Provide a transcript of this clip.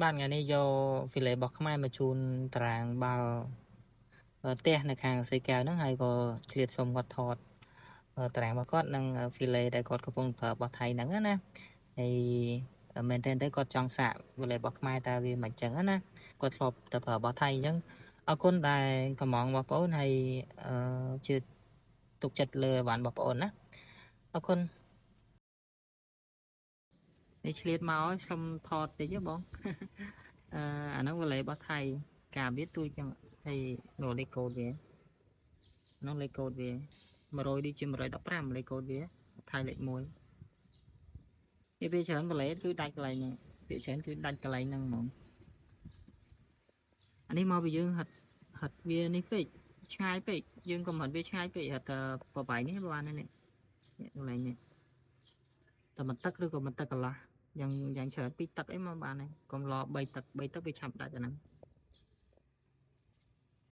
ban ngày nay do phi lệ bọc mai mà chun tràng bao teในខាងសីកែវហ្នឹងហើយក៏ឆ្លៀតសុំគាត់ថតតារាងរបស់គាត់នឹងហ្វីលេដែលគាត់កំពុងប្រើរបស់ថៃហ្នឹងណាហើយមែនតើគាត់ចង់សាកហ្វីលេរបស់ខ្មែរតើវាមិនអញ្ចឹងណាគាត់ធ្លាប់តែប្រើរបស់ថៃអញ្ចឹងអរគុណដែលកំងបងប្អូនហើយជឿទុកចិត្តលើវ៉ាន់បងប្អូនណាអរគុណនេះឆ្លៀតមកសុំថតតិចបងអាហ្នឹងហ្វីលេរបស់ថៃការវាទួយចឹងហើយនោះលេខកូដវានោះលេខកូដវា100ដូចជា115លេខកូដវាថៃលេខ1វាច្រើនបលេគឺដាច់កន្លែងហ្នឹងវាច្រើនគឺដាច់កន្លែងហ្នឹងហ្មងអានេះមកពីយើងហិតវានេះពេកឆ្ងាយពេកយើងកុំហិតវាឆ្ងាយពេកហិតប្របាយនេះបាននេះកន្លែងនេះតែមិនទឹកឬក៏មិនទឹកកន្លះយ៉ាងច្រើន2ទឹកអីមកបានហើយកុំរ3ទឹកវាឆាប់ដាច់អាហ្នឹង